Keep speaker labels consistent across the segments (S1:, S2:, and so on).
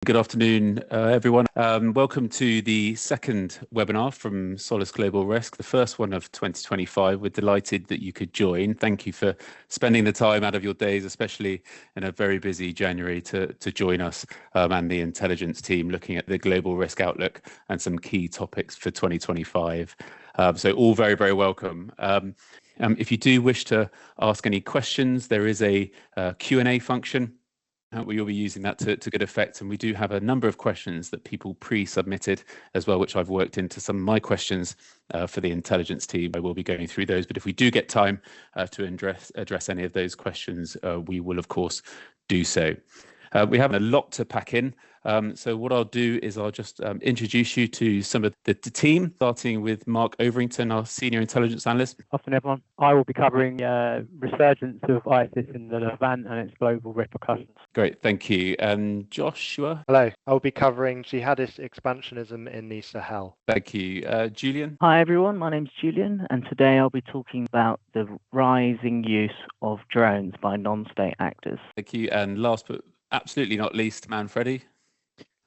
S1: Good afternoon, everyone. Welcome to the second webinar from Solace Global Risk, the first one of 2025. We're delighted that you could join. Thank you for spending the time out of your days, especially in a very busy January, to join us and the intelligence team looking at the global risk outlook and some key topics for 2025. So all very, very welcome. If you do wish to ask any questions, there is a Q&A function. We will be using that to good effect, and we do have a number of questions that people pre-submitted as well, which I've worked into some of my questions for the intelligence team. I will be going through those, but if we do get time to address any of those questions, we will of course do so. We have a lot to pack in, so what I'll do is I'll just introduce you to some of the team, starting with Mark Overington, our Senior Intelligence Analyst.
S2: Afternoon, everyone. I will be covering resurgence of ISIS in the Levant and its global repercussions.
S1: Great, thank you. And Joshua?
S3: Hello, I'll be covering jihadist expansionism in the Sahel.
S1: Thank you. Julian?
S4: Hi, everyone. My name's Julian, and today I'll be talking about the rising use of drones by non-state actors.
S1: Thank you. And last but absolutely not least, Manfredi.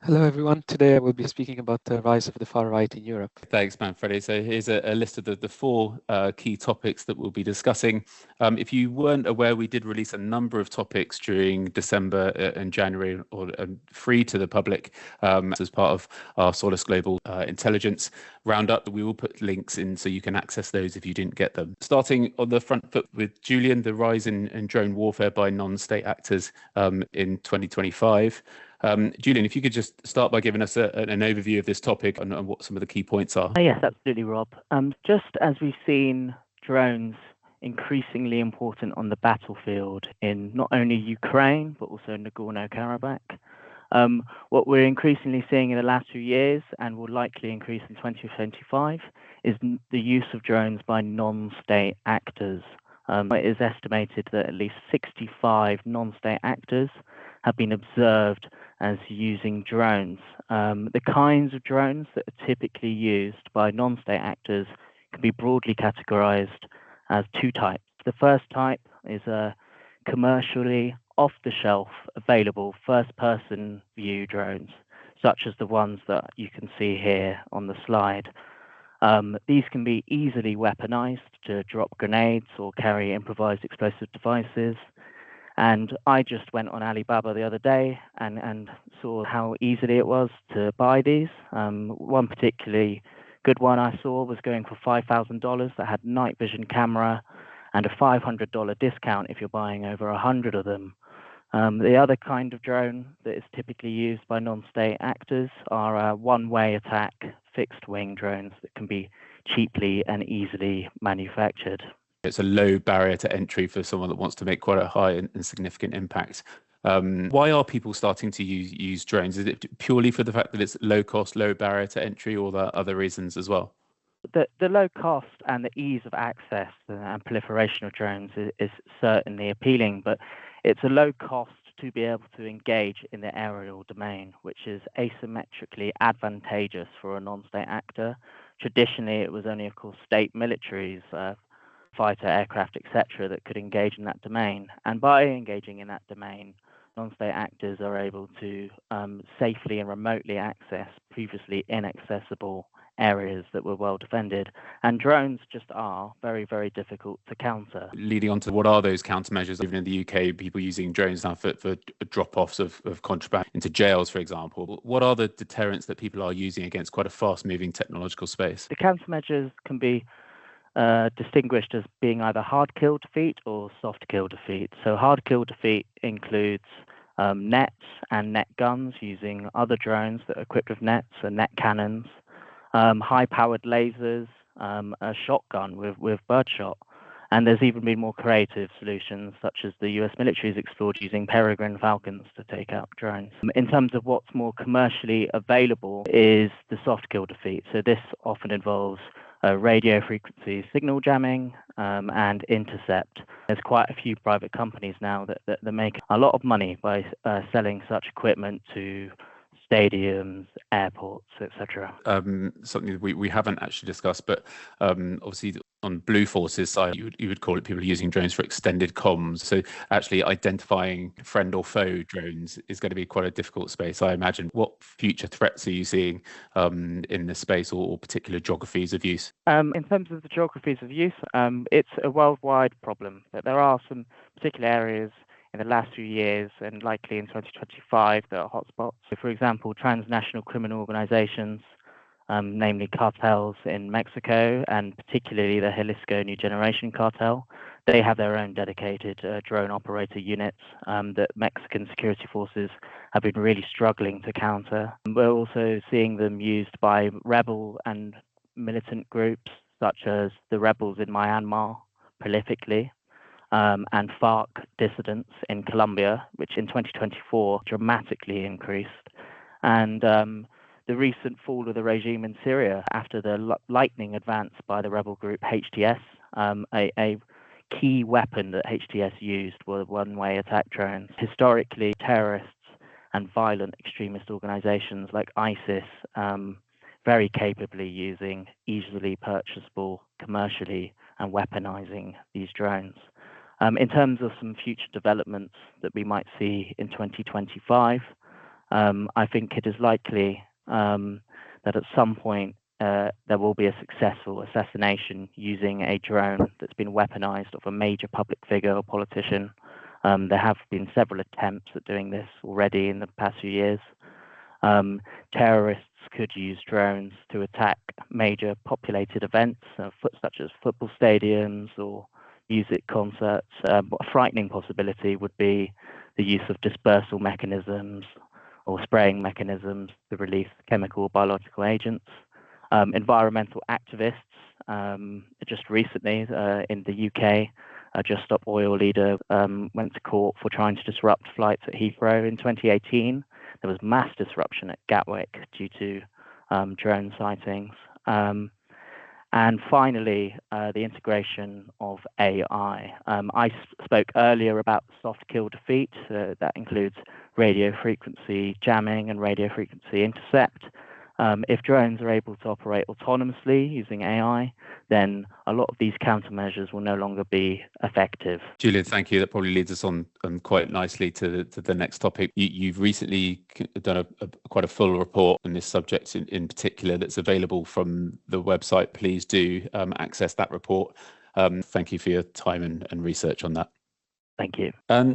S5: Hello, everyone. Today I will be speaking about the rise of the far right in Europe.
S1: Thanks, Manfredi. So here's a list of the four key topics that we'll be discussing. If you weren't aware, we did release a number of topics during December and January, or free to the public as part of our Solace Global Intelligence Roundup. We will put links in so you can access those if you didn't get them. Starting on the front foot with Julian, the rise in drone warfare by non-state actors in 2025. Julian, if you could just start by giving us an overview of this topic and what some of the key points are.
S4: Yes, absolutely, Rob. Just as we've seen drones increasingly important on the battlefield in not only Ukraine, but also Nagorno-Karabakh, what we're increasingly seeing in the last few years, and will likely increase in 2025, is the use of drones by non-state actors. It is estimated that at least 65 non-state actors have been observed as using drones. The kinds of drones that are typically used by non-state actors can be broadly categorized as two types. The first type is a commercially off-the-shelf available first-person view drones, such as the ones that you can see here on the slide. These can be easily weaponized to drop grenades or carry improvised explosive devices. And I just went on Alibaba the other day and saw how easily it was to buy these. One particularly good one I saw was going for $5,000 that had night vision camera and a $500 discount if you're buying over 100 of them. The other kind of drone that is typically used by non-state actors are one-way attack fixed wing drones that can be cheaply and easily manufactured.
S1: It's a low barrier to entry for someone that wants to make quite a high and significant impact. Why are people starting to use drones? Is it purely for the fact that it's low cost, low barrier to entry, or are there other reasons as well?
S4: The low cost and the ease of access and proliferation of drones is certainly appealing, but it's a low cost to be able to engage in the aerial domain, which is asymmetrically advantageous for a non-state actor. Traditionally, it was only, of course, state militaries, fighter aircraft, etc., that could engage in that domain. And by engaging in that domain, non-state actors are able to safely and remotely access previously inaccessible areas that were well defended. And drones just are very, very difficult to counter.
S1: Leading on to what are those countermeasures? Even in the UK, people using drones now for drop-offs of contraband into jails, for example. What are the deterrents that people are using against quite a fast-moving technological space?
S4: The countermeasures can be distinguished as being either hard kill defeat or soft kill defeat. So hard kill defeat includes nets and net guns using other drones that are equipped with nets and net cannons, high-powered lasers, a shotgun with birdshot. And there's even been more creative solutions, such as the US military has explored using peregrine falcons to take out drones. In terms of what's more commercially available is the soft kill defeat. So this often involves radio frequency signal jamming and intercept. There's quite a few private companies now that make a lot of money by selling such equipment to stadiums, airports, etc.
S1: Something that we haven't actually discussed, but obviously on Blue Force's side, you would call it people using drones for extended comms. So actually identifying friend or foe drones is going to be quite a difficult space, I imagine. What future threats are you seeing in this space, or particular geographies of use?
S4: In terms of the geographies of use, it's a worldwide problem, but there are some particular areas in the last few years and likely in 2025 that are hotspots. So, for example, transnational criminal organizations, namely cartels in Mexico, and particularly the Jalisco New Generation cartel. They have their own dedicated drone operator units that Mexican security forces have been really struggling to counter. We're also seeing them used by rebel and militant groups, such as the rebels in Myanmar, prolifically, and FARC dissidents in Colombia, which in 2024 dramatically increased. And the recent fall of the regime in Syria after the lightning advance by the rebel group HTS, a key weapon that HTS used were one-way attack drones. Historically, terrorists and violent extremist organizations like ISIS very capably using easily purchasable commercially and weaponizing these drones. In terms of some future developments that we might see in 2025, I think it is likely that at some point there will be a successful assassination using a drone that's been weaponized of a major public figure or politician. There have been several attempts at doing this already in the past few years. Terrorists could use drones to attack major populated events, such as football stadiums or music concerts. A frightening possibility would be the use of dispersal mechanisms or spraying mechanisms to release chemical or biological agents. Environmental activists, just recently in the UK, a Just Stop Oil leader went to court for trying to disrupt flights at Heathrow in 2018. There was mass disruption at Gatwick due to drone sightings. And finally, the integration of AI. I spoke earlier about soft kill defeat. That includes radio frequency jamming and radio frequency intercept. If drones are able to operate autonomously using AI, then a lot of these countermeasures will no longer be effective.
S1: Julian, thank you. That probably leads us on quite nicely to the next topic. You've recently done quite a full report on this subject in particular that's available from the website. Please do access that report. Thank you for your time and research on that.
S4: Thank you.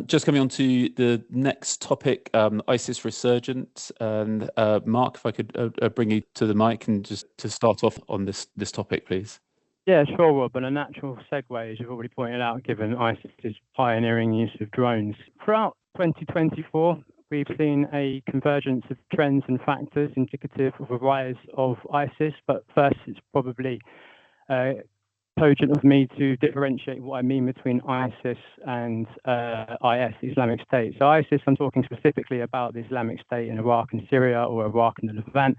S1: Just coming on to the next topic, ISIS resurgence. And Mark, if I could bring you to the mic and just to start off on this topic, please.
S2: Yeah, sure, Rob. And a natural segue, as you've already pointed out, given ISIS's pioneering use of drones. Throughout 2024, we've seen a convergence of trends and factors indicative of a rise of ISIS. But first, it's probably cogent of me to differentiate what I mean between ISIS and IS, Islamic State. So ISIS, I'm talking specifically about the Islamic State in Iraq and Syria, or Iraq and the Levant,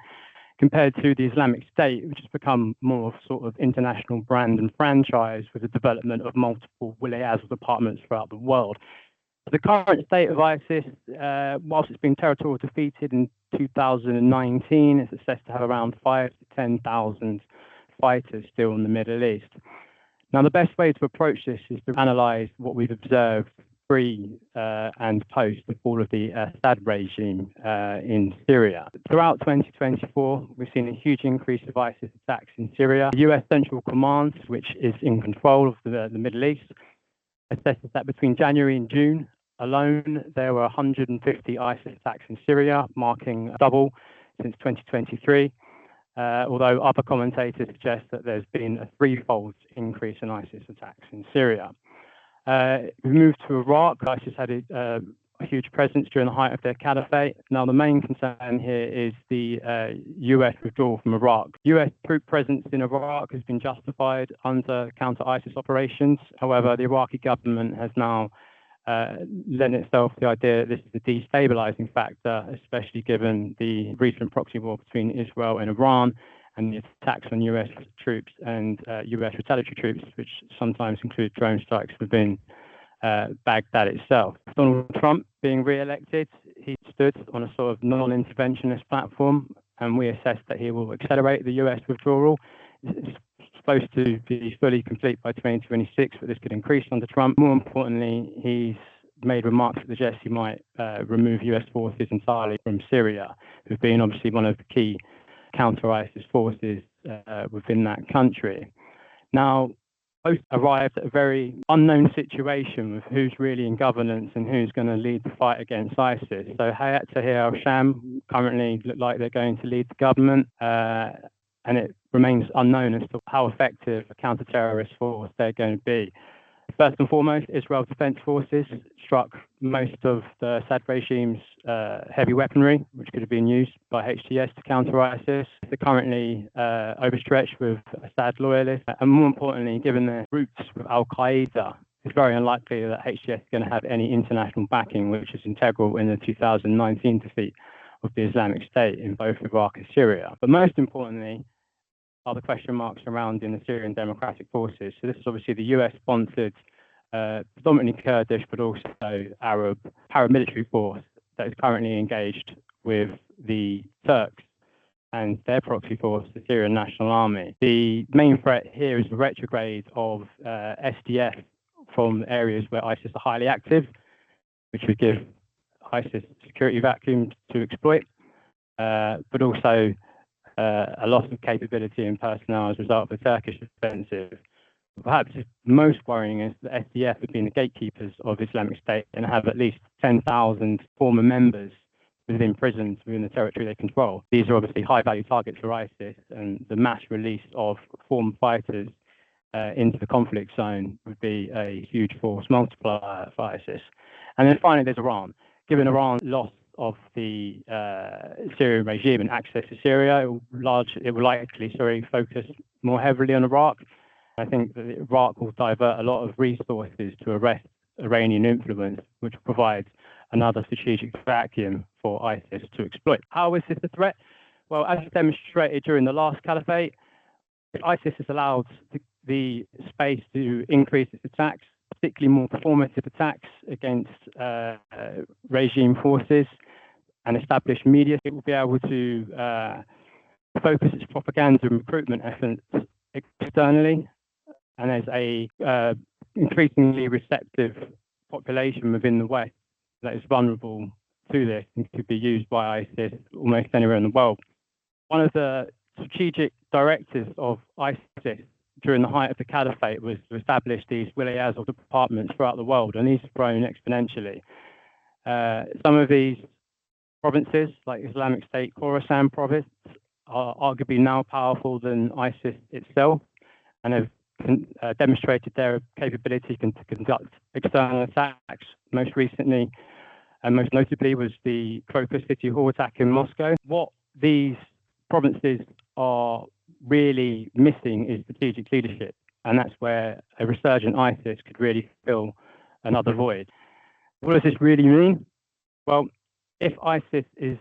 S2: compared to the Islamic State, which has become more of sort of international brand and franchise with the development of multiple wilayas or departments throughout the world. The current state of ISIS, whilst it's been territorial defeated in 2019, it's assessed to have around 5,000 to 10,000 fighters still in the Middle East. Now, the best way to approach this is to analyze what we've observed pre and post the fall of the Assad regime in Syria. Throughout 2024, we've seen a huge increase of ISIS attacks in Syria. The US Central Command, which is in control of the Middle East, assesses that between January and June alone, there were 150 ISIS attacks in Syria, marking double since 2023. Although other commentators suggest that there's been a threefold increase in ISIS attacks in Syria. We moved to Iraq. ISIS had a huge presence during the height of their caliphate. Now, the main concern here is the US withdrawal from Iraq. US troop presence in Iraq has been justified under counter-ISIS operations. However, the Iraqi government has now lent itself to the idea that this is a destabilizing factor, especially given the recent proxy war between Israel and Iran and the attacks on US troops and US retaliatory troops, which sometimes include drone strikes within Baghdad itself. Donald Trump being re-elected, he stood on a sort of non-interventionist platform, and we assess that he will accelerate the US withdrawal, supposed to be fully complete by 2026, but this could increase under Trump. More importantly, he's made remarks that suggest he might remove US forces entirely from Syria, who've been obviously one of the key counter-ISIS forces within that country. Now, both arrived at a very unknown situation with who's really in governance and who's going to lead the fight against ISIS. So Hayat Tahrir al-Sham currently look like they're going to lead the government, and it remains unknown as to how effective a counter-terrorist force they're going to be. First and foremost, Israel Defense Forces struck most of the Assad regime's heavy weaponry, which could have been used by HTS to counter ISIS. They're currently overstretched with Assad loyalists, and more importantly, given their roots with Al-Qaeda, it's very unlikely that HTS is going to have any international backing, which is integral in the 2019 defeat of the Islamic State in both Iraq and Syria. But most importantly, are the question marks surrounding the Syrian Democratic Forces. So this is obviously the US-sponsored, predominantly Kurdish, but also Arab paramilitary force that is currently engaged with the Turks and their proxy force, the Syrian National Army. The main threat here is the retrograde of SDF from areas where ISIS are highly active, which would give ISIS security vacuum to exploit, but also a loss of capability and personnel as a result of the Turkish offensive. Perhaps most worrying is that SDF have been the gatekeepers of Islamic State and have at least 10,000 former members within prisons within the territory they control. These are obviously high-value targets for ISIS, and the mass release of former fighters into the conflict zone would be a huge force multiplier for ISIS. And then finally, there's Iran. Given Iran's loss of the Syrian regime and access to Syria, it will likely focus more heavily on Iraq. I think that Iraq will divert a lot of resources to arrest Iranian influence, which provides another strategic vacuum for ISIS to exploit. How is this a threat? Well, as demonstrated during the last caliphate, ISIS has allowed the space to increase its attacks, particularly more performative attacks against regime forces and established media. It will be able to focus its propaganda and recruitment efforts externally, and there's a increasingly receptive population within the West that is vulnerable to this and could be used by ISIS almost anywhere in the world. One of the strategic directives of ISIS during the height of the caliphate was to establish these wilayahs or departments throughout the world, and these have grown exponentially. Some of these provinces, like Islamic State Khorasan province, are arguably now powerful than ISIS itself, and have demonstrated their capability to conduct external attacks. Most recently, and most notably, was the Crocus City Hall attack in Moscow. What these provinces are really missing is strategic leadership, and that's where a resurgent ISIS could really fill another void. What does this really mean? Well, if ISIS is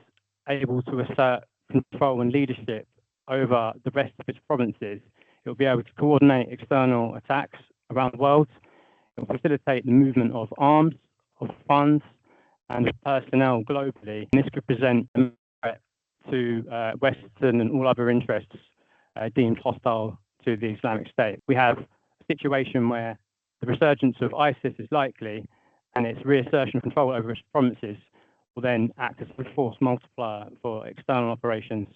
S2: able to assert control and leadership over the rest of its provinces, it will be able to coordinate external attacks around the world. It will facilitate the movement of arms, of funds, and of personnel globally. And this could present a threat to Western and all other interests deemed hostile to the Islamic State. We have a situation where the resurgence of ISIS is likely, and its reassertion of control over its provinces will then act as a force multiplier for external operations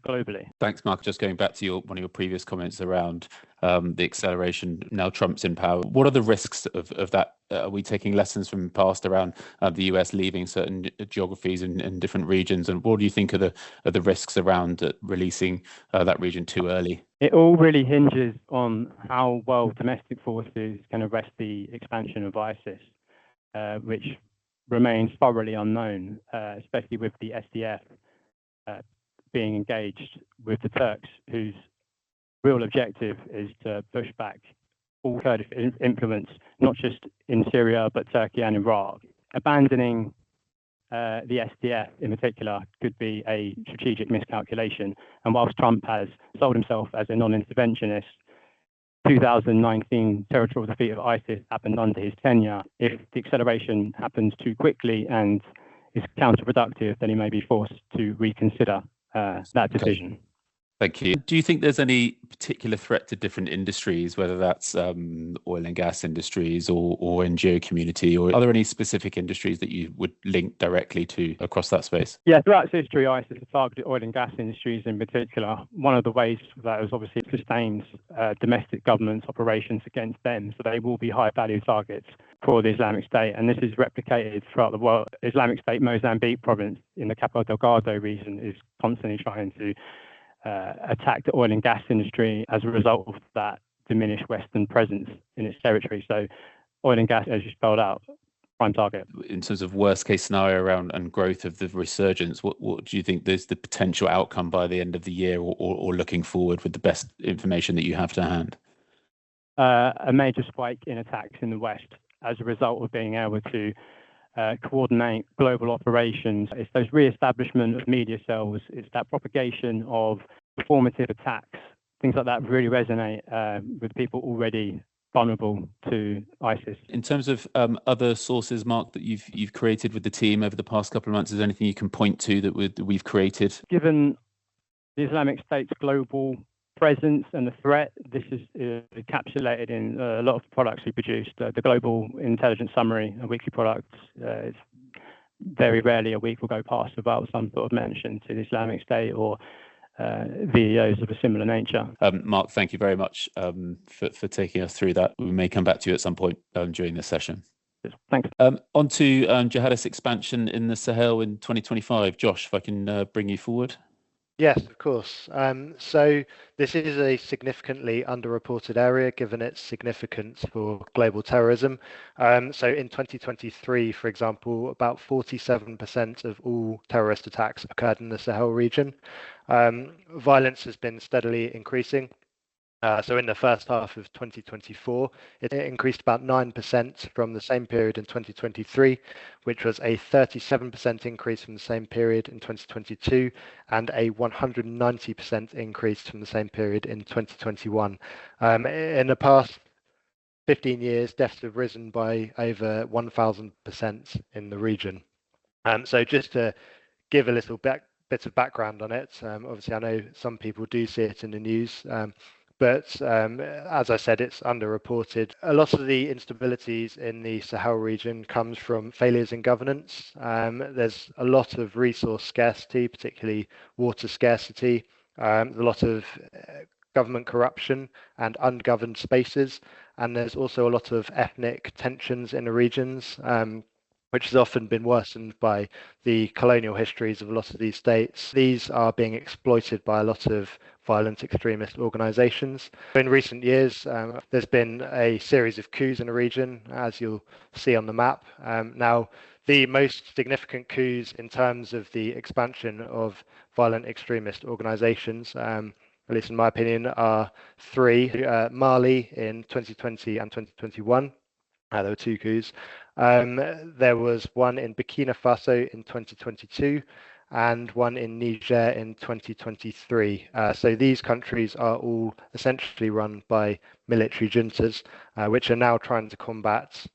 S2: globally.
S1: Thanks, Mark. Just going back to one of your previous comments around the acceleration, now Trump's in power. What are the risks of that? Are we taking lessons from the past around the US leaving certain geographies and different regions? And what do you think are the risks around releasing that region too early?
S2: It all really hinges on how well domestic forces can arrest the expansion of ISIS, which remains thoroughly unknown, especially with the SDF being engaged with the Turks, whose real objective is to push back all Kurdish influence, not just in Syria, but Turkey and Iraq. Abandoning the SDF in particular could be a strategic miscalculation. And whilst Trump has sold himself as a non-interventionist, 2019 territorial defeat of ISIS happened under his tenure. If the acceleration happens too quickly and is counterproductive, then he may be forced to reconsider that decision.
S1: Thank you. Do you think there's any particular threat to different industries, whether that's oil and gas industries or NGO community, or are there any specific industries that you would link directly to across that space?
S2: Yeah, throughout its history, ISIS has targeted oil and gas industries in particular. One of the ways that is obviously sustains domestic government's operations against them, so they will be high-value targets for the Islamic State, and this is replicated throughout the world. Islamic State Mozambique province in the Cabo Delgado region is constantly trying to attack the oil and gas industry as a result of that diminished Western presence in its territory. So oil and gas, as you spelled out, prime target.
S1: In terms of worst case scenario around and growth of the resurgence, what do you think there's the potential outcome by the end of the year or looking forward with the best information that you have to hand?
S2: A major spike in attacks in the West as a result of being able to coordinate global operations. It's those re-establishment of media cells. It's that propagation of informative attacks. Things like that really resonate with people already vulnerable to ISIS.
S1: In terms of other sources, Mark, that you've created with the team over the past couple of months, is there anything you can point to that we've created?
S2: Given the Islamic State's global presence and the threat, this is encapsulated in a lot of products we produced. The Global Intelligence Summary, a weekly product, it's very rarely a week will go past without some sort of mention to the Islamic State or videos of a similar nature.
S1: Mark, thank you very much for taking us through that. We may come back to you at some point during this session.
S2: Thanks.
S1: On to jihadist expansion in the Sahel in 2025. Josh, if I can bring you forward.
S3: Yes, of course. So this is a significantly underreported area given its significance for global terrorism. So in 2023, for example, about 47% of all terrorist attacks occurred in the Sahel region. Violence has been steadily increasing. So in the first half of 2024, it increased about 9% from the same period in 2023, which was a 37% increase from the same period in 2022, and a 190% increase from the same period in 2021. In the past 15 years, deaths have risen by over 1,000% in the region. So just to give a little bit of background on it, obviously I know some people do see it in the news, but as I said, it's underreported. A lot of the instabilities in the Sahel region comes from failures in governance. There's a lot of resource scarcity, particularly water scarcity, a lot of government corruption and ungoverned spaces. And there's also a lot of ethnic tensions in the regions, which has often been worsened by the colonial histories of a lot of these states. These are being exploited by a lot of violent extremist organizations. In recent years, there's been a series of coups in the region, as you'll see on the map. Now, the most significant coups in terms of the expansion of violent extremist organizations, at least in my opinion, are three. Mali in 2020 and 2021. There were two coups. There was one in Burkina Faso in 2022 and one in Niger in 2023. So these countries are all essentially run by military juntas, which are now trying to combat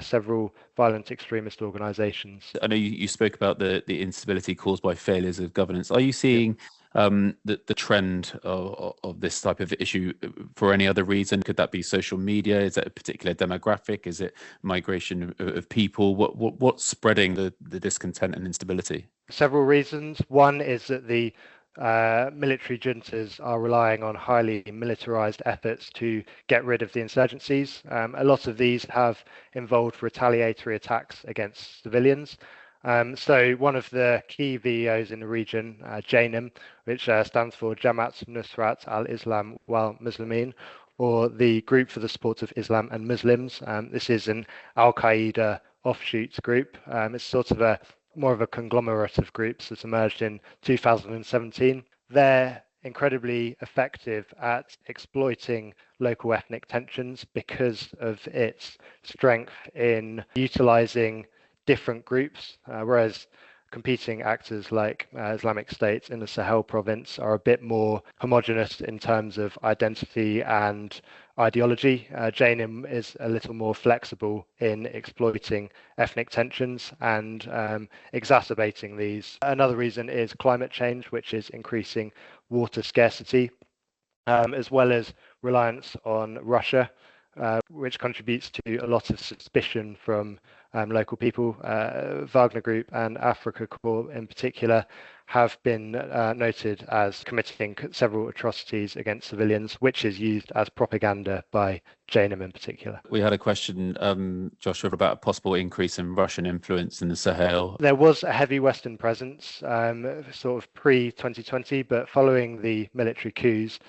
S3: several violent extremist organizations.
S1: I know you spoke about the instability caused by failures of governance. Are you seeing the trend of this type of issue for any other reason? Could that be social media? Is that a particular demographic? Is it migration of people? What's spreading the discontent and instability?
S3: Several reasons. One is that the military juntas are relying on highly militarized efforts to get rid of the insurgencies. A lot of these have involved retaliatory attacks against civilians. So one of the key VEOs in the region, JANIM, which stands for Jamaat Nusrat al-Islam wal Muslimin, or the Group for the Support of Islam and Muslims. This is an Al-Qaeda offshoot group. It's sort of more of a conglomerate of groups that emerged in 2017. They're incredibly effective at exploiting local ethnic tensions because of its strength in utilizing different groups, whereas competing actors like Islamic State in the Sahel province are a bit more homogenous in terms of identity and ideology. Jainism is a little more flexible in exploiting ethnic tensions and exacerbating these. Another reason is climate change, which is increasing water scarcity, as well as reliance on Russia, which contributes to a lot of suspicion from local people. Wagner Group and Africa Corps in particular have been noted as committing several atrocities against civilians, which is used as propaganda by Jainism in particular.
S1: We had a question, Joshua, about a possible increase in Russian influence in the Sahel.
S3: There was a heavy Western presence sort of pre-2020, but following the military coups,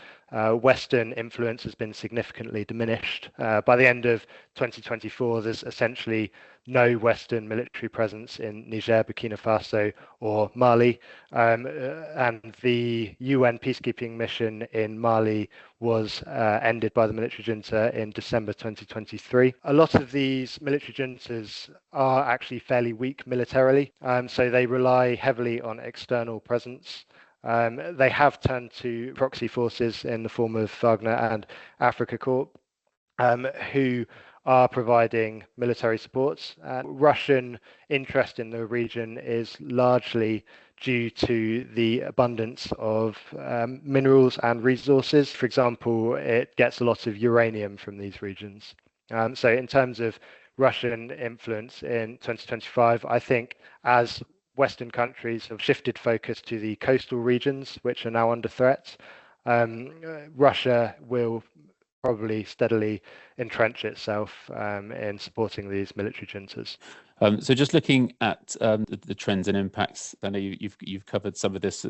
S3: Western influence has been significantly diminished. By the end of 2024, there's essentially no Western military presence in Niger, Burkina Faso, or Mali. And the UN peacekeeping mission in Mali was ended by the military junta in December 2023. A lot of these military juntas are actually fairly weak militarily, so they rely heavily on external presence. They have turned to proxy forces in the form of Wagner and Africa Corps, who are providing military support. Russian interest in the region is largely due to the abundance of minerals and resources. For example, it gets a lot of uranium from these regions. So in terms of Russian influence in 2025, I think as Western countries have shifted focus to the coastal regions, which are now under threat, Russia will probably steadily entrench itself in supporting these military juntas.
S1: So just looking at the trends and impacts, I know you've covered some of this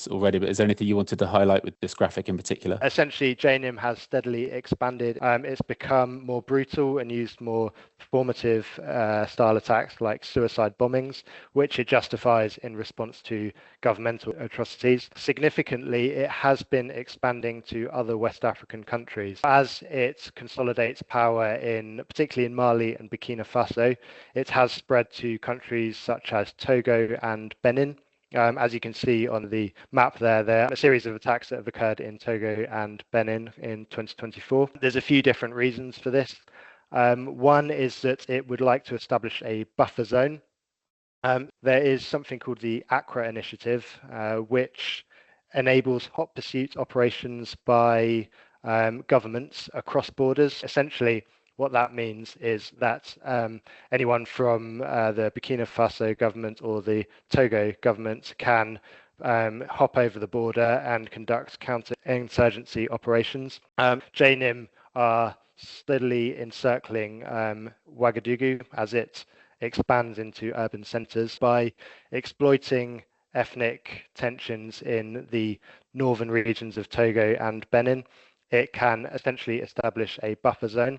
S1: already, but is there anything you wanted to highlight with this graphic in particular?
S3: Essentially, Jainism has steadily expanded. It's become more brutal and used more performative style attacks like suicide bombings, which it justifies in response to governmental atrocities. Significantly, it has been expanding to other West African countries. As it consolidates power particularly in Mali and Burkina Faso, it has spread to countries such as Togo and Benin. As you can see on the map there are a series of attacks that have occurred in Togo and Benin in 2024. There's a few different reasons for this. One is that it would like to establish a buffer zone. There is something called the Accra Initiative, which enables hot pursuit operations by governments across borders. Essentially, what that means is that anyone from the Burkina Faso government or the Togo government can hop over the border and conduct counter-insurgency operations. Jainism are steadily encircling Ouagadougou as it expands into urban centres by exploiting ethnic tensions in the northern regions of Togo and Benin. It can essentially establish a buffer zone.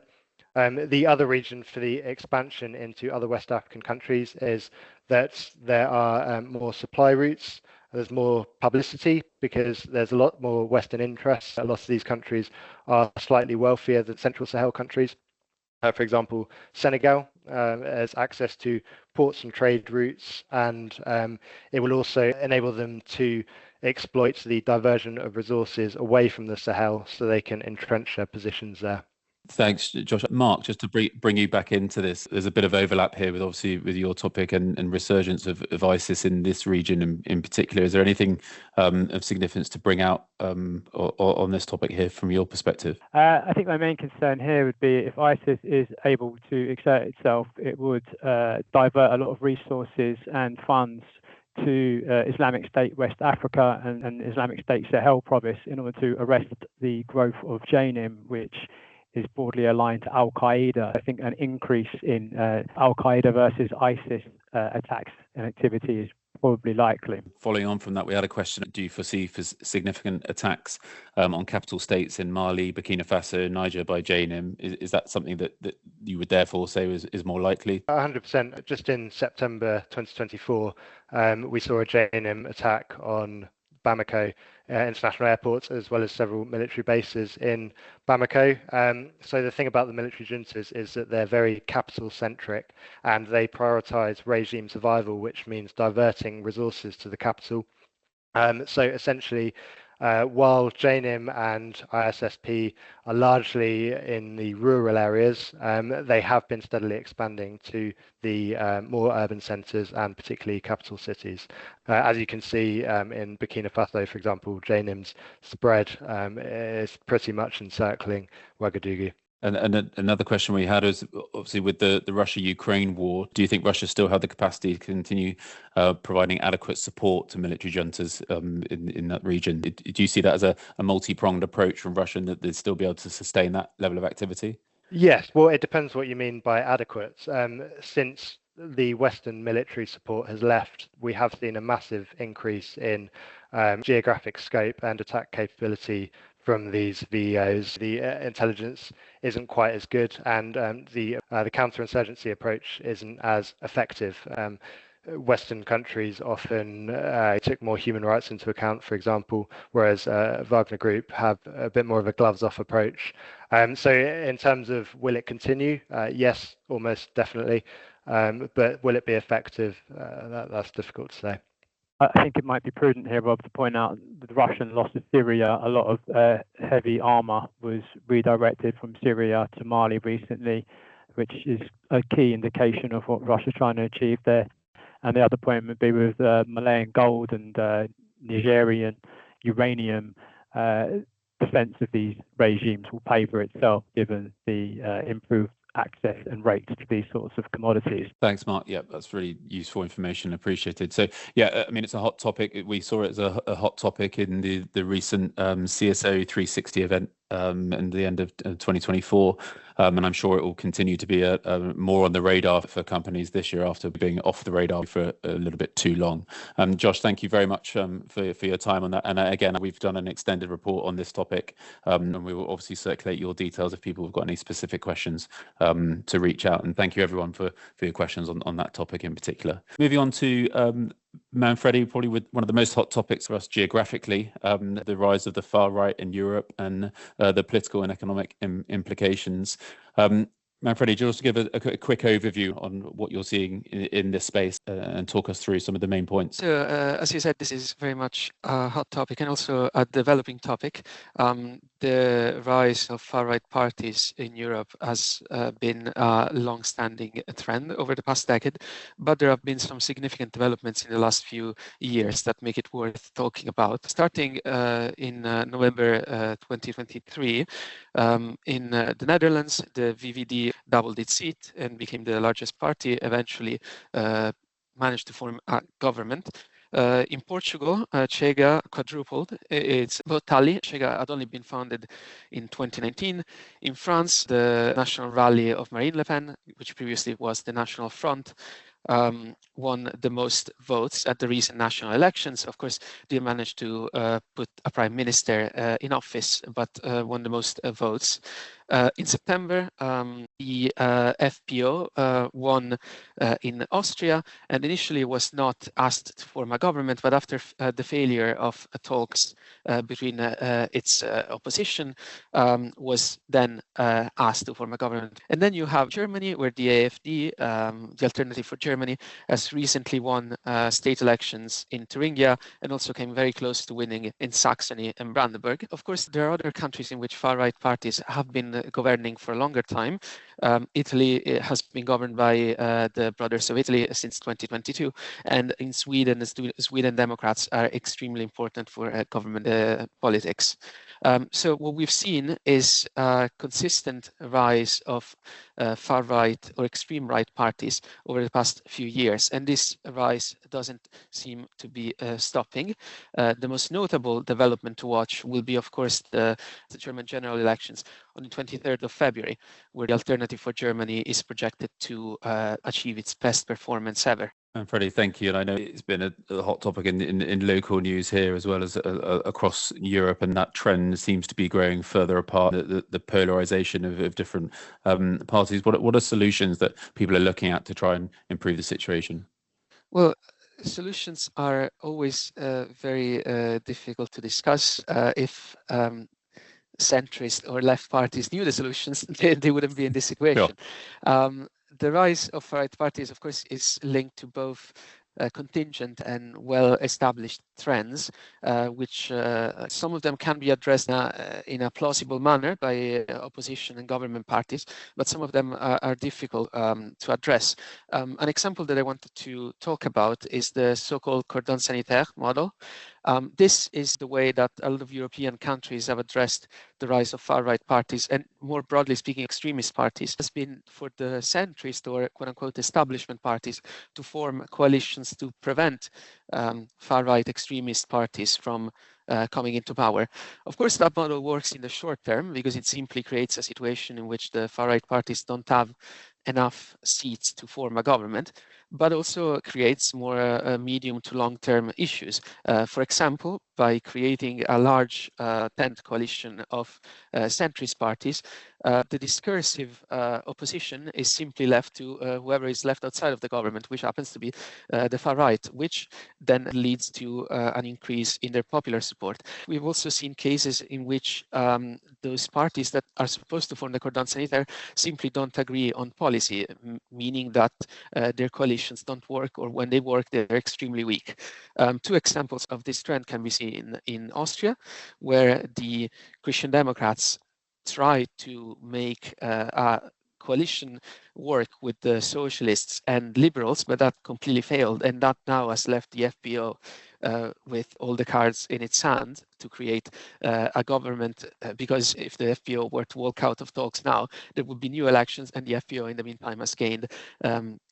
S3: The other reason for the expansion into other West African countries is that there are more supply routes, there's more publicity because there's a lot more Western interest. A lot of these countries are slightly wealthier than Central Sahel countries. For example, Senegal has access to ports and trade routes, and it will also enable them to exploit the diversion of resources away from the Sahel so they can entrench their positions there.
S1: Thanks, Josh. Mark, just to bring you back into this, there's a bit of overlap here with obviously with your topic and resurgence of ISIS in this region in particular. Is there anything of significance to bring out on this topic here from your perspective?
S2: I think my main concern here would be if ISIS is able to exert itself, it would divert a lot of resources and funds to Islamic State West Africa and Islamic State Sahel province in order to arrest the growth of Jainism, which is broadly aligned to Al-Qaeda. I think an increase in Al-Qaeda versus ISIS attacks and activity is probably likely.
S1: Following on from that, we had a question: do you foresee significant attacks on capital states in Mali, Burkina Faso, Niger by Jainism? Is that something that you would therefore say is more likely?
S3: 100%. Just in September 2024, we saw a Jainism attack on Bamako international airports, as well as several military bases in Bamako. So the thing about the military juntas is that they're very capital centric and they prioritize regime survival, which means diverting resources to the capital. So essentially, While JNIM and ISSP are largely in the rural areas, they have been steadily expanding to the more urban centres and particularly capital cities. As you can see in Burkina Faso, for example, JNIM's spread is pretty much encircling Ouagadougou.
S1: And another question we had is obviously with the Russia-Ukraine war, do you think Russia still have the capacity to continue providing adequate support to military juntas in that region? Do you see that as a multi-pronged approach from Russia and that they'd still be able to sustain that level of activity?
S3: Yes, well, it depends what you mean by adequate. Since the Western military support has left, we have seen a massive increase in geographic scope and attack capability from these VEOs. The intelligence isn't quite as good, and the counterinsurgency approach isn't as effective. Western countries often took more human rights into account, for example, whereas Wagner Group have a bit more of a gloves-off approach. So in terms of will it continue? Yes, almost definitely. But will it be effective? That's difficult to say.
S2: I think it might be prudent here, Rob, to point out the Russian loss of Syria. A lot of heavy armor was redirected from Syria to Mali recently, which is a key indication of what Russia's trying to achieve there. And the other point would be with Malayan gold and Nigerian uranium. Defense of these regimes will pay for itself, given the improved access and rates to these sorts of commodities.
S1: Thanks, Mark. Yeah, that's really useful information. Appreciated. So, yeah, I mean, it's a hot topic. We saw it as a hot topic in the recent CSO 360 event in the end of 2024. And I'm sure it will continue to be more on the radar for companies this year after being off the radar for a little bit too long. Josh, thank you very much for your time on that. And again, we've done an extended report on this topic, and we will obviously circulate your details if people have got any specific questions to reach out. And thank you everyone for your questions on that topic in particular. Moving on to Manfredi, probably with one of the most hot topics for us geographically, the rise of the far right in Europe and the political and economic implications. Manfredi, do you also give a quick overview on what you're seeing in this space and talk us through some of the main points?
S5: So, as you said, this is very much a hot topic and also a developing topic. The rise of far-right parties in Europe has been a long-standing trend over the past decade, but there have been some significant developments in the last few years that make it worth talking about. Starting in November 2023, in the Netherlands, the VVD doubled its seat and became the largest party, eventually managed to form a government. In Portugal, Chega quadrupled its vote tally. Chega had only been founded in 2019. In France, the National Rally of Marine Le Pen, which previously was the National Front, won the most votes at the recent national elections. Of course, they managed to put a prime minister in office, but won the most votes. In September, the FPO won in Austria and initially was not asked to form a government, but after the failure of talks between its opposition, was then asked to form a government. And then you have Germany, where the AfD, the Alternative for Germany, has recently won state elections in Thuringia and also came very close to winning in Saxony and Brandenburg. Of course, there are other countries in which far-right parties have been governing for a longer time. Italy has been governed by the Brothers of Italy since 2022, and in Sweden, the Sweden Democrats are extremely important for government politics. So what we've seen is a consistent rise of far-right or extreme right parties over the past few years, and this rise doesn't seem to be stopping. The most notable development to watch will be, of course, the German general elections on the 23rd of February, where the Alternative for Germany is projected to achieve its best performance ever.
S1: And Freddie, thank you. And I know it's been a hot topic in local news here as well as across Europe, and that trend seems to be growing further apart, the polarization of different parties. What are solutions that people are looking at to try and improve the situation?
S5: Well, solutions are always very difficult to discuss. If centrist or left parties knew the solutions, they wouldn't be in this situation. Sure. The rise of right parties, of course, is linked to both contingent and well-established trends, which some of them can be addressed in a plausible manner by opposition and government parties, but some of them are difficult to address. An example that I wanted to talk about is the so-called cordon sanitaire model. This is the way that a lot of European countries have addressed the rise of far-right parties and, more broadly speaking, extremist parties. It has been for the centrist or quote-unquote establishment parties to form coalitions to prevent far-right extremist parties from coming into power. Of course, that model works in the short term because it simply creates a situation in which the far-right parties don't have enough seats to form a government, but also creates more medium to long-term issues. For example, by creating a large tent coalition of centrist parties, the discursive opposition is simply left to whoever is left outside of the government, which happens to be the far right, which then leads to an increase in their popular support. We've also seen cases in which those parties that are supposed to form the cordon sanitaire simply don't agree on policy, meaning that their coalitions don't work, or when they work, they're extremely weak. Two examples of this trend can be seen in Austria, where the Christian Democrats try to make a coalition work with the socialists and liberals, but that completely failed, and that now has left the FPO with all the cards in its hand to create a government, because if the FPO were to walk out of talks now, there would be new elections, and the FPO in the meantime has gained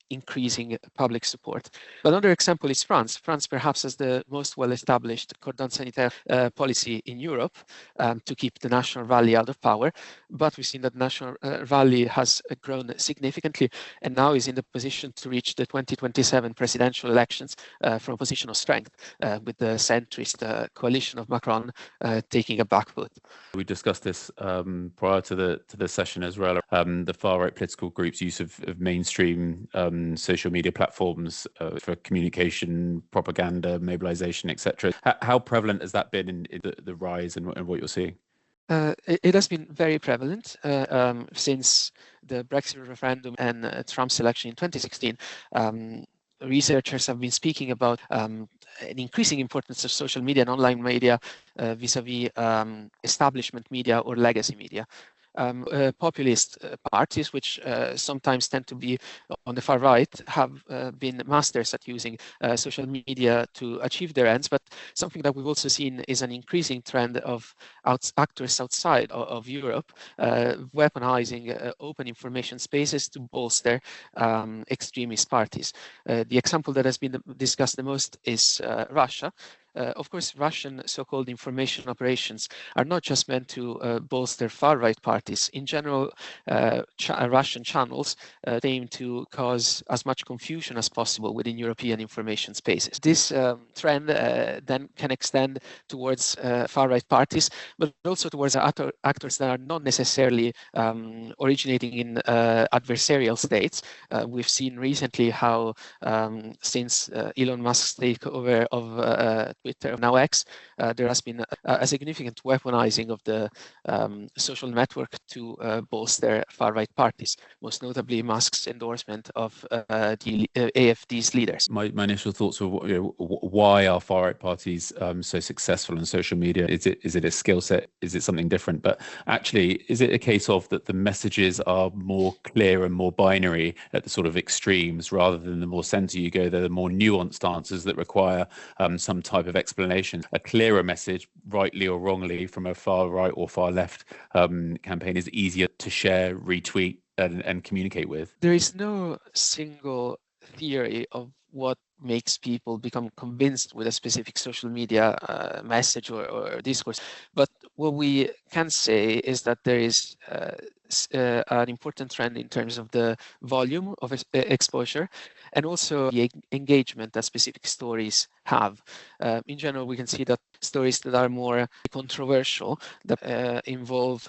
S5: increasing public support. Another example is France. France perhaps has the most well-established cordon sanitaire policy in Europe to keep the National Rally out of power, but we've seen that National Rally has grown significantly and now is in the position to reach the 2027 presidential elections from a position of strength, with the centrist coalition of Macron taking a back foot.
S1: We discussed this prior to the session as well. The far-right political groups' use of mainstream social media platforms for communication, propaganda, mobilization, etc. How prevalent has that been in the rise and what you're seeing?
S5: It has been very prevalent since the Brexit referendum and Trump's election in 2016. Researchers have been speaking about an increasing importance of social media and online media vis-a-vis establishment media or legacy media. Populist parties, which sometimes tend to be on the far right, have been masters at using social media to achieve their ends. But something that we've also seen is an increasing trend of actors outside of Europe weaponizing open information spaces to bolster extremist parties. The example that has been discussed the most is Russia. Of course, Russian so-called information operations are not just meant to bolster far-right parties. In general, Russian channels aim to cause as much confusion as possible within European information spaces. This trend then can extend towards far-right parties, but also towards actors that are not necessarily originating in adversarial states. We've seen recently how since Elon Musk's takeover of Twitter, now X, there has been a significant weaponizing of the social network to bolster far-right parties, most notably Musk's endorsement of the AfD's leaders.
S1: My initial thoughts were, why are far-right parties so successful on social media? Is it a skill set? Is it something different? But actually, is it a case of that the messages are more clear and more binary at the sort of extremes, rather than the more center you go, they're the more nuanced answers that require some type of explanation? A clearer message, rightly or wrongly, from a far right or far left campaign is easier to share, retweet, and communicate with.
S5: There is no single theory of what makes people become convinced with a specific social media message or discourse. But what we can say is that there is an important trend in terms of the volume of exposure and also the engagement that specific stories have. In general, we can see that stories that are more controversial, that involve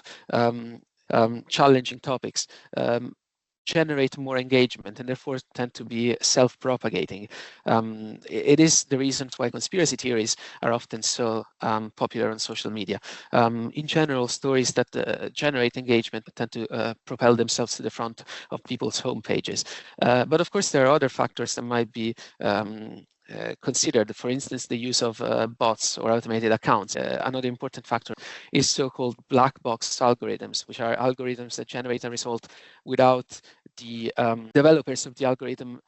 S5: challenging topics, generate more engagement and therefore tend to be self-propagating. It is the reason why conspiracy theories are often so popular on social media. In general, stories that generate engagement tend to propel themselves to the front of people's homepages. But of course, there are other factors that might be considered. For instance, the use of bots or automated accounts. Another important factor is so-called black box algorithms, which are algorithms that generate a result without the developers of the algorithm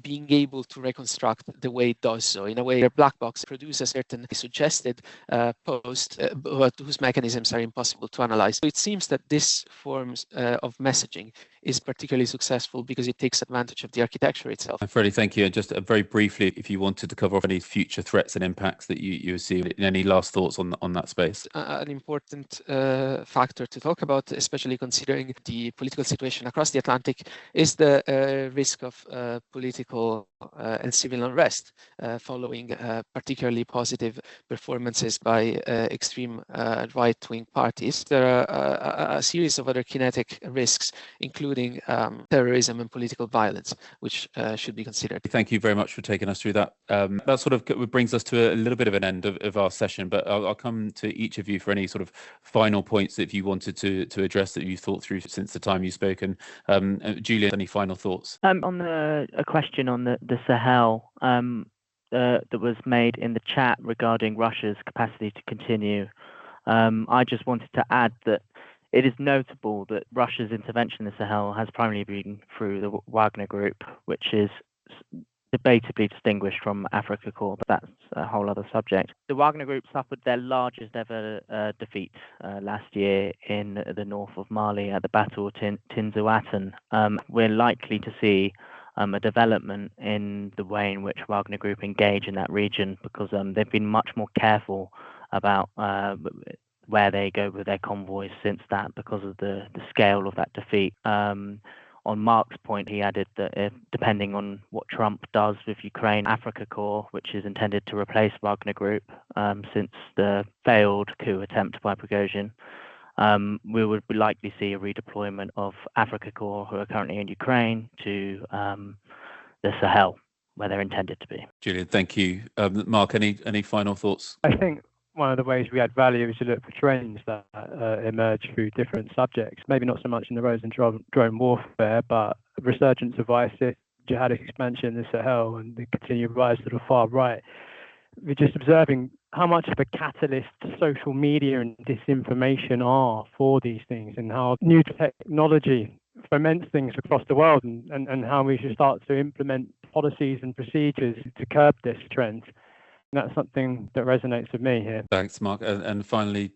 S5: being able to reconstruct the way it does so. In a way, a black box produces a certain suggested post, but whose mechanisms are impossible to analyze. So it seems that this form of messaging is particularly successful because it takes advantage of the architecture itself.
S1: Freddie, thank you. And just very briefly, if you wanted to cover off any future threats and impacts that you see, any last thoughts on that space?
S5: An important factor to talk about, especially considering the political situation across the Atlantic, is the risk of political and civil unrest following particularly positive performances by extreme right-wing parties. There are a series of other kinetic risks, including terrorism and political violence, which should be considered.
S1: Thank you very much for taking us through that. That sort of brings us to a little bit of an end of our session, but I'll come to each of you for any sort of final points that you wanted to address that you thought through since the time you've spoken. Julian, any final thoughts?
S4: On a question on the Sahel that was made in the chat regarding Russia's capacity to continue, I just wanted to add that it is notable that Russia's intervention in the Sahel has primarily been through the Wagner Group, which is debatably distinguished from Africa Corps, but that's a whole other subject. The Wagner Group suffered their largest ever defeat last year in the north of Mali at the Battle of Tinzuatan. We're likely to see a development in the way in which Wagner Group engage in that region because they've been much more careful about where they go with their convoys since that because of the scale of that defeat. On Mark's point, he added that if, depending on what Trump does with Ukraine, Africa Corps, which is intended to replace Wagner Group since the failed coup attempt by Prigozhin, we would likely see a redeployment of Africa Corps, who are currently in Ukraine, to the Sahel, where they're intended to be.
S1: Julian, thank you. Mark, any final thoughts?
S2: I think one of the ways we add value is to look for trends that emerge through different subjects, maybe not so much in the roads and drone warfare, but resurgence of ISIS, jihadist expansion in the Sahel, and the continued rise to the far right. We're just observing how much of a catalyst social media and disinformation are for these things, and how new technology ferments things across the world, and how we should start to implement policies and procedures to curb this trend. That's something that resonates with me here.
S1: Thanks, Mark. And finally,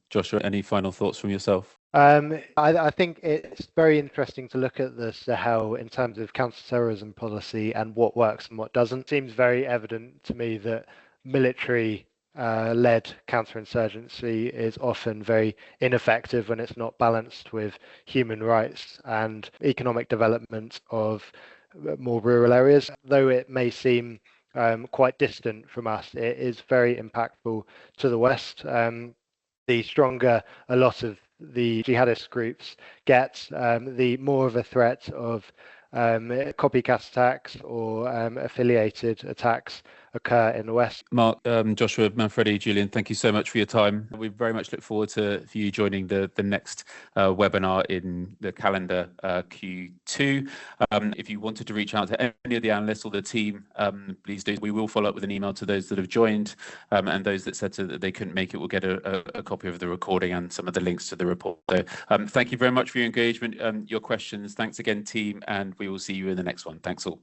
S1: Joshua, any final thoughts from yourself?
S3: I think it's very interesting to look at the Sahel in terms of counterterrorism policy and what works and what doesn't. It seems very evident to me that military led counterinsurgency is often very ineffective when it's not balanced with human rights and economic development of more rural areas. Though it may seem quite distant from us, it is very impactful to the West. The stronger a lot of the jihadist groups get, the more of a threat of copycat attacks or affiliated attacks occur in the West.
S1: Mark, Joshua, Manfredi, Julian, thank you so much for your time. We very much look forward to for you joining the next webinar in the calendar Q2. If you wanted to reach out to any of the analysts or the team, please do. We will follow up with an email to those that have joined, and those that said that they couldn't make it will get a copy of the recording and some of the links to the report. So thank you very much for your engagement, your questions. Thanks again, team, and we will see you in the next one. Thanks all.